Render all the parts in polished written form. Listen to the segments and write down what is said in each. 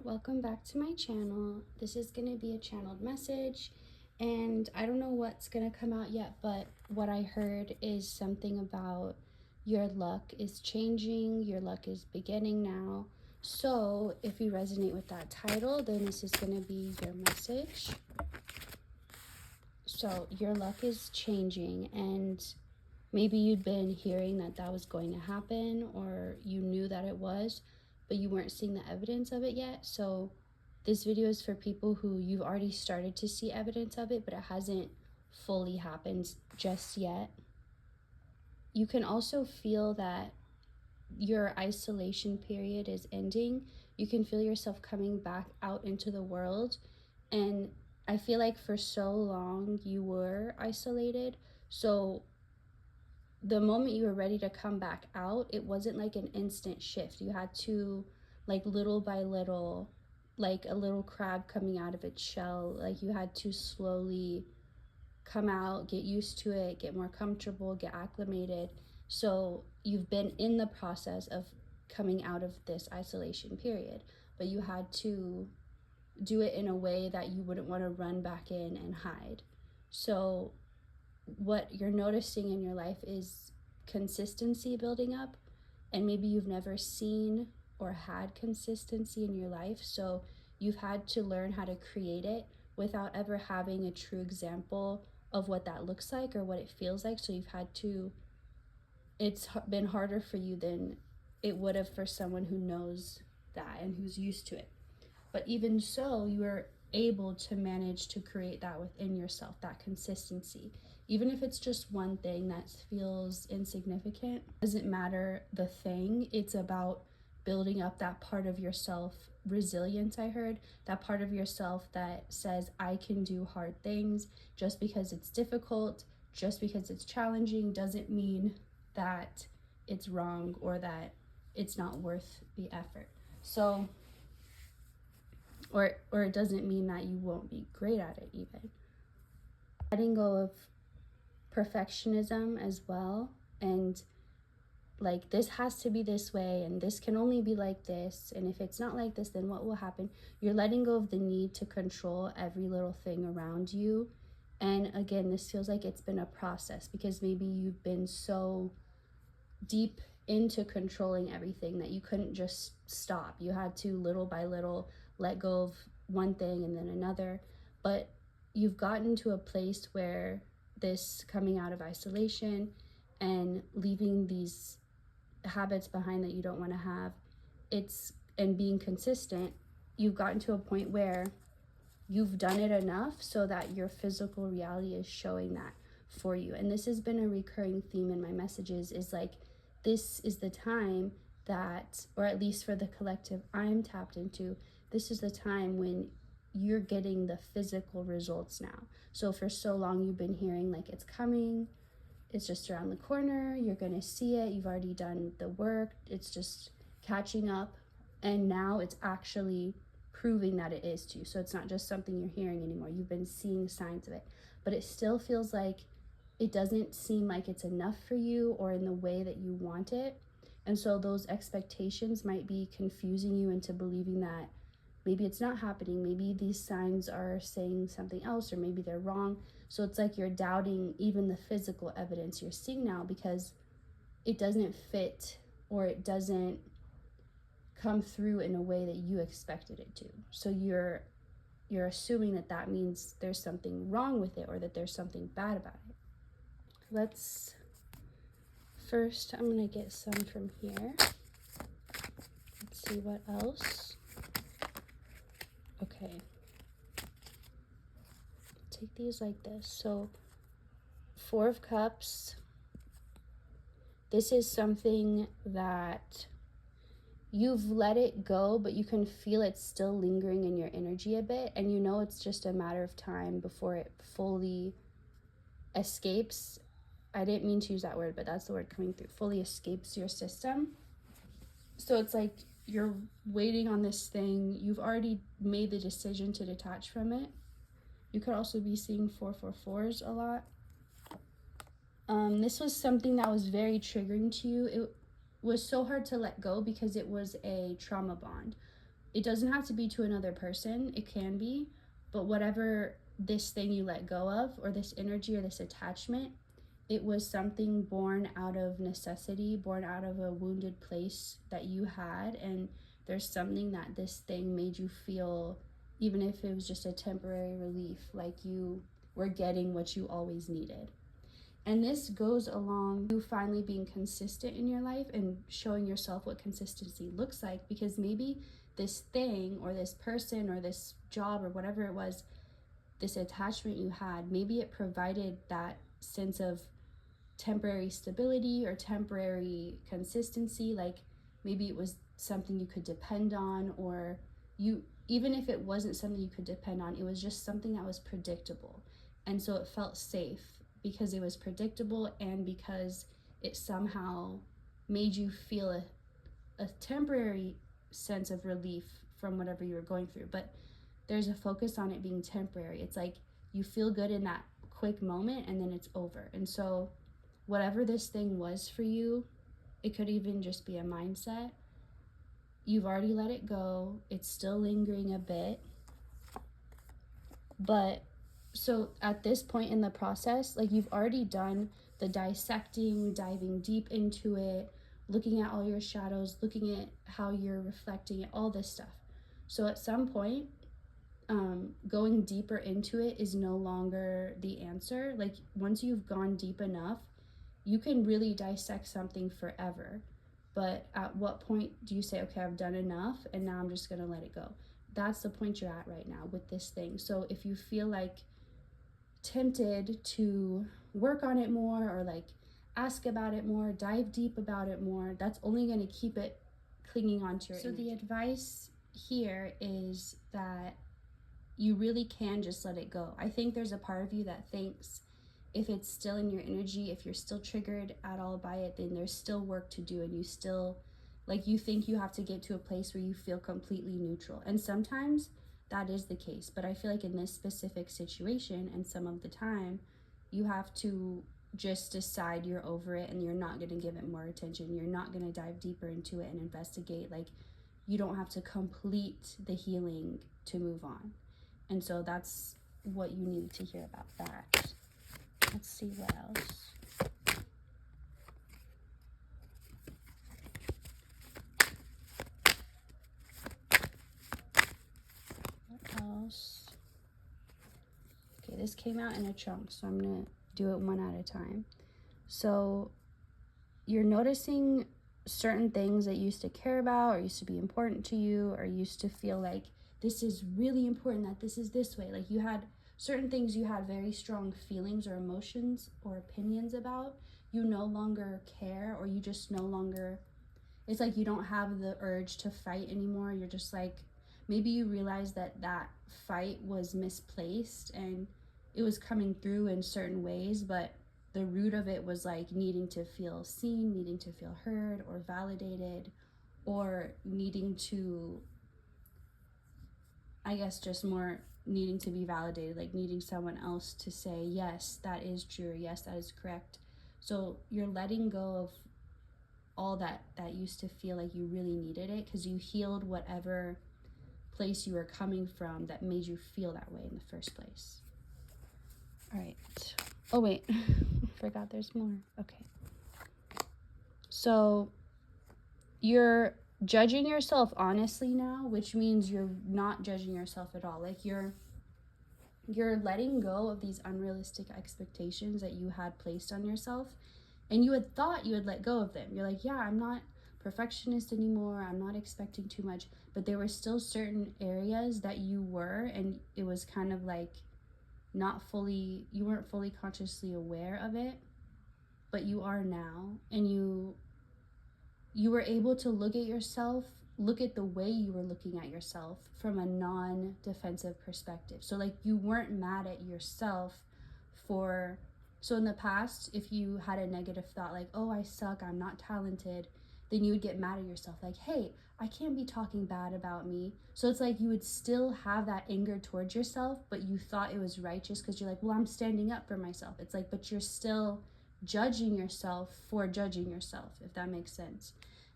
welcome back to my channel. This is going to be a channeled message, and I don't know what's going to come out yet, but what I heard is something about your luck is changing, your luck is beginning now. So if you resonate with that title, then this is going to be your message. So your luck is changing, and maybe you'd been hearing that that was going to happen, or you knew that it was, but you weren't seeing the evidence of it yet. So this video is for people who you've already started to see evidence of it, but it hasn't fully happened just yet. You can also feel that your isolation period is ending. You can feel yourself coming back out into the world. And I feel like for so long you were isolated. So the moment you were ready to come back out, it wasn't like an instant shift. You had to, like, little by little, like a little crab coming out of its shell, like you had to slowly come out, get used to it, get more comfortable, get acclimated. So you've been in the process of coming out of this isolation period, but you had to do it in a way that you wouldn't want to run back in and hide. So what you're noticing in your life is consistency building up, and maybe you've never seen or had consistency in your life, so you've had to learn how to create it without ever having a true example of what that looks like or what it feels like. So you've had to, it's been harder for you than it would have for someone who knows that and who's used to it. But even so, you are able to manage to create that within yourself, that consistency. Even if it's just one thing that feels insignificant, it doesn't matter the thing. It's about building up that part of yourself, resilience, I heard, that part of yourself that says, I can do hard things. Just because it's difficult, just because it's challenging, doesn't mean that it's wrong or that it's not worth the effort. So, or it doesn't mean that you won't be great at it even. Letting go of perfectionism as well, and like, this has to be this way and this can only be like this, and if it's not like this, then what will happen? You're letting go of the need to control every little thing around you. And again, this feels like it's been a process because maybe you've been so deep into controlling everything that you couldn't just stop. You had to little by little let go of one thing and then another. But you've gotten to a place where this coming out of isolation and leaving these habits behind that you don't want to have, and being consistent, you've gotten to a point where you've done it enough so that your physical reality is showing that for you. And this has been a recurring theme in my messages, is like, this is the time that, or at least for the collective I'm tapped into, this is the time when you're getting the physical results now. So for so long you've been hearing like, it's coming, it's just around the corner, you're gonna see it, you've already done the work, it's just catching up, and now it's actually proving that it is to you. So it's not just something you're hearing anymore, you've been seeing signs of it, but it still feels like it doesn't seem like it's enough for you or in the way that you want it. And so those expectations might be confusing you into believing that maybe it's not happening, maybe these signs are saying something else, or maybe they're wrong. So it's like you're doubting even the physical evidence you're seeing now because it doesn't fit, or it doesn't come through in a way that you expected it to. So you're assuming that that means there's something wrong with it, or that there's something bad about it. Let's first, I'm gonna get some from here. Let's see what else. Okay, take these like this. So 4 of Cups, this is something that you've let it go, but you can feel it still lingering in your energy a bit, and you know it's just a matter of time before it fully escapes. I didn't mean to use that word, but that's the word coming through. Fully escapes your system. So it's like you're waiting on this thing. You've already made the decision to detach from it. You could also be seeing 444s a lot. This was something that was very triggering to you. It was so hard to let go because it was a trauma bond. it doesn't have to be to another person, it can be, but whatever this thing you let go of, or this energy or this attachment, it was something born out of necessity, born out of a wounded place that you had. And there's something that this thing made you feel, even if it was just a temporary relief, like you were getting what you always needed. And this goes along you finally being consistent in your life and showing yourself what consistency looks like, because maybe this thing or this person or this job or whatever it was, this attachment you had, maybe it provided that sense of temporary stability or temporary consistency. Like maybe it was something you could depend on, or you, even if it wasn't something you could depend on, it was just something that was predictable. And so it felt safe because it was predictable, and because it somehow made you feel a temporary sense of relief from whatever you were going through. But there's a focus on it being temporary. It's like you feel good in that quick moment and then it's over. And so whatever this thing was for you, it could even just be a mindset. You've already let it go. It's still lingering a bit. But so at this point in the process, like you've already done the dissecting, diving deep into it, looking at all your shadows, looking at how you're reflecting it, all this stuff. So at some point, going deeper into it is no longer the answer. Like once you've gone deep enough, you can really dissect something forever. But at what point do you say, okay, I've done enough and now I'm just gonna let it go? That's the point you're at right now with this thing. So if you feel like tempted to work on it more, or like ask about it more, dive deep about it more, that's only going to keep it clinging onto your energy. The advice here is that you really can just let it go. I think there's a part of you that thinks if it's still in your energy, if you're still triggered at all by it, then there's still work to do, and you still, like, you think you have to get to a place where you feel completely neutral. And sometimes that is the case, but I feel like in this specific situation and some of the time, you have to just decide you're over it and you're not going to give it more attention. You're not going to dive deeper into it and investigate. Like, you don't have to complete the healing to move on. And so that's what you need to hear about that. Let's see what else. What else? Okay, this came out in a chunk, so I'm going to do it one at a time. So you're noticing certain things that you used to care about, or used to be important to you, or used to feel like this is really important, that this is this way. Like you had certain things you had very strong feelings or emotions or opinions about. You no longer care, or you just no longer, it's like you don't have the urge to fight anymore. You're just like, maybe you realize that that fight was misplaced and it was coming through in certain ways, but the root of it was like needing to feel seen, needing to feel heard or validated, or needing to, I guess, just more needing to be validated, like needing someone else to say, yes, that is true, yes, that is correct. So you're letting go of all that used to feel like you really needed it, because you healed whatever place you were coming from that made you feel that way in the first place. All right. Oh, wait. Forgot there's more. Okay. So you're judging yourself honestly now, which means you're not judging yourself at all. Like you're letting go of these unrealistic expectations that you had placed on yourself, and you had thought you had let go of them. You're like, yeah, I'm not perfectionist anymore. I'm not expecting too much. But there were still certain areas that you were, and it was kind of like you weren't fully consciously aware of it, but you are now. And you were able to look at yourself, look at the way you were looking at yourself from a non-defensive perspective. So like you weren't mad at yourself for, so in the past, if you had a negative thought like, oh, I suck, I'm not talented, then you would get mad at yourself like, hey, I can't be talking bad about me. So it's like you would still have that anger towards yourself, but you thought it was righteous because you're like, well, I'm standing up for myself. It's like, but you're still judging yourself for judging yourself, if that makes sense.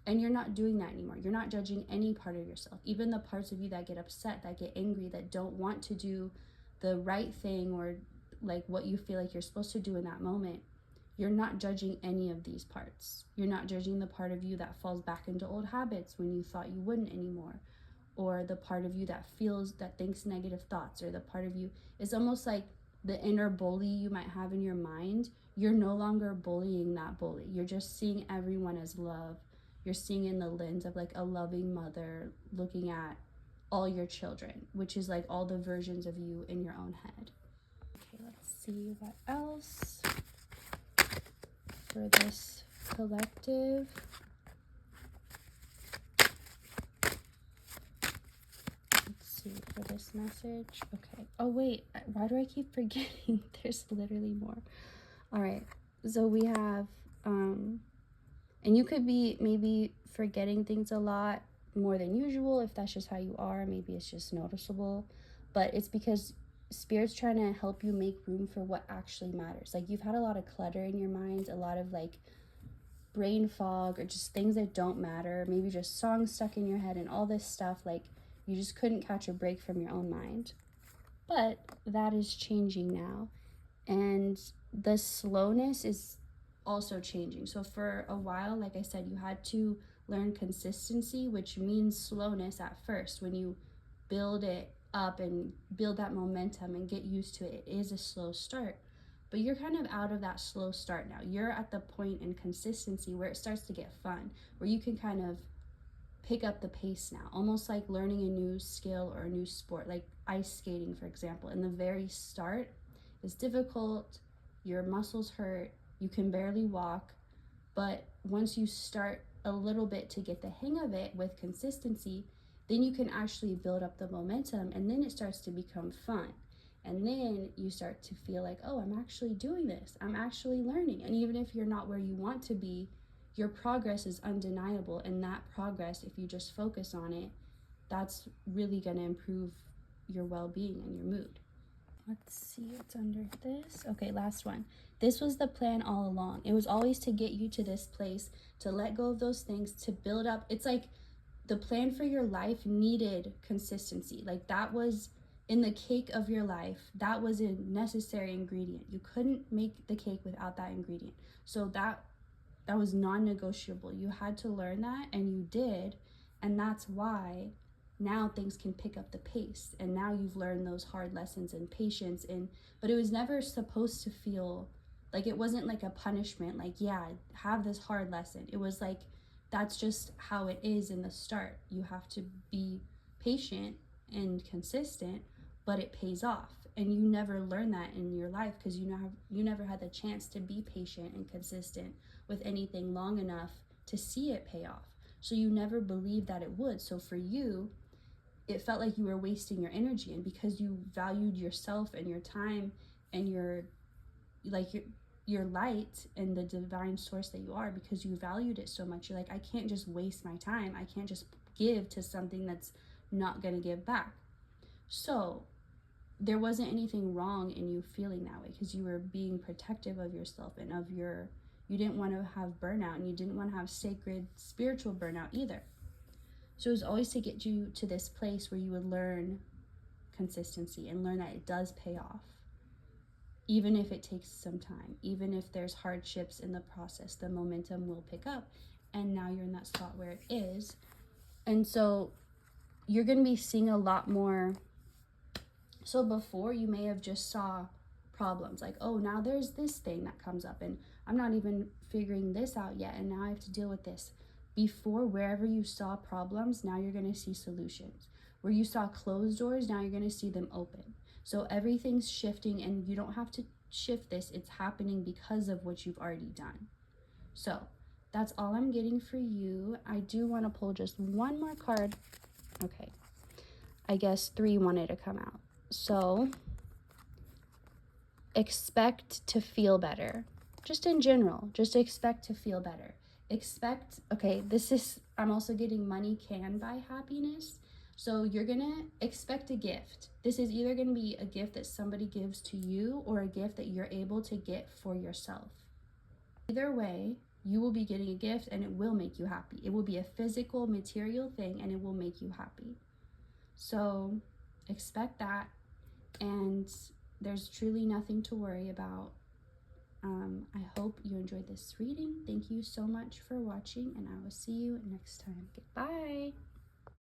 And you're not doing that anymore. You're not judging any part of yourself, even the parts of you that get upset, that get angry, that don't want to do the right thing or like what you feel like you're supposed to do in that moment. You're not judging any of these parts. You're not judging the part of you that falls back into old habits when you thought you wouldn't anymore, or the part of you that feels, that thinks negative thoughts, or the part of you, it's almost like the inner bully you might have in your mind. You're no longer bullying that bully. You're just seeing everyone as love. You're seeing in the lens of like a loving mother looking at all your children, which is like all the versions of you in your own head. Okay, let's see what else for this collective. Let's see for this message. Okay. Oh wait, why do I keep forgetting? There's literally more. All right. So we have and you could be maybe forgetting things a lot more than usual if that's just how you are. Maybe it's just noticeable, but it's because Spirit's trying to help you make room for what actually matters. Like, you've had a lot of clutter in your mind, a lot of like brain fog, or just things that don't matter, maybe just songs stuck in your head and all this stuff. Like, you just couldn't catch a break from your own mind. But that is changing now, and the slowness is also changing. So for a while, like I said, you had to learn consistency, which means slowness at first. When you build it up and build that momentum and get used to it, it is a slow start. But you're kind of out of that slow start now. You're at the point in consistency where it starts to get fun, where you can kind of pick up the pace now, almost like learning a new skill or a new sport, like ice skating, for example. In the very start, it's difficult, your muscles hurt, you can barely walk, but once you start a little bit to get the hang of it with consistency, then you can actually build up the momentum, and then it starts to become fun. And then you start to feel like, oh, I'm actually doing this, I'm actually learning. And even if you're not where you want to be, your progress is undeniable. And that progress, if you just focus on it, that's really going to improve your well-being and your mood. Let's see what's under this. Okay, last one. This was the plan all along. It was always to get you to this place, to let go of those things, to build up. It's like the plan for your life needed consistency. Like, that was in the cake of your life. That was a necessary ingredient. You couldn't make the cake without that ingredient. So that was non-negotiable. You had to learn that, and you did. And that's why now things can pick up the pace, and now you've learned those hard lessons and patience. And but it was never supposed to feel like, it wasn't like a punishment, like, yeah, have this hard lesson. It was like, that's just how it is in the start. You have to be patient and consistent, but it pays off. And you never learn that in your life because you never had the chance to be patient and consistent with anything long enough to see it pay off. So you never believed that it would. So for you, it felt like you were wasting your energy. And because you valued yourself and your time and your light and the divine source that you are, because you valued it so much, you're like, I can't just waste my time. I can't just give to something that's not going to give back. So there wasn't anything wrong in you feeling that way, because you were being protective of yourself and of you didn't want to have burnout, and you didn't want to have sacred spiritual burnout either. So it was always to get you to this place where you would learn consistency and learn that it does pay off. Even if it takes some time, even if there's hardships in the process, the momentum will pick up. And now you're in that spot where it is. And so you're going to be seeing a lot more. So before, you may have just saw problems, like, oh, now there's this thing that comes up and I'm not even figuring this out yet, and now I have to deal with this. Before, wherever you saw problems, now you're going to see solutions. Where you saw closed doors, now you're going to see them open. So everything's shifting, and you don't have to shift this. It's happening because of what you've already done. So that's all I'm getting for you. I do want to pull just one more card. Okay, I guess 3 wanted to come out. So expect to feel better. Just in general, just expect to feel better. I'm also getting money can buy happiness. So you're gonna expect a gift. This is either gonna be a gift that somebody gives to you or a gift that you're able to get for yourself. Either way, you will be getting a gift and it will make you happy. It will be a physical, material thing and it will make you happy. So expect that, and there's truly nothing to worry about. I hope you enjoyed this reading. Thank you so much for watching, and I will see you next time. Goodbye.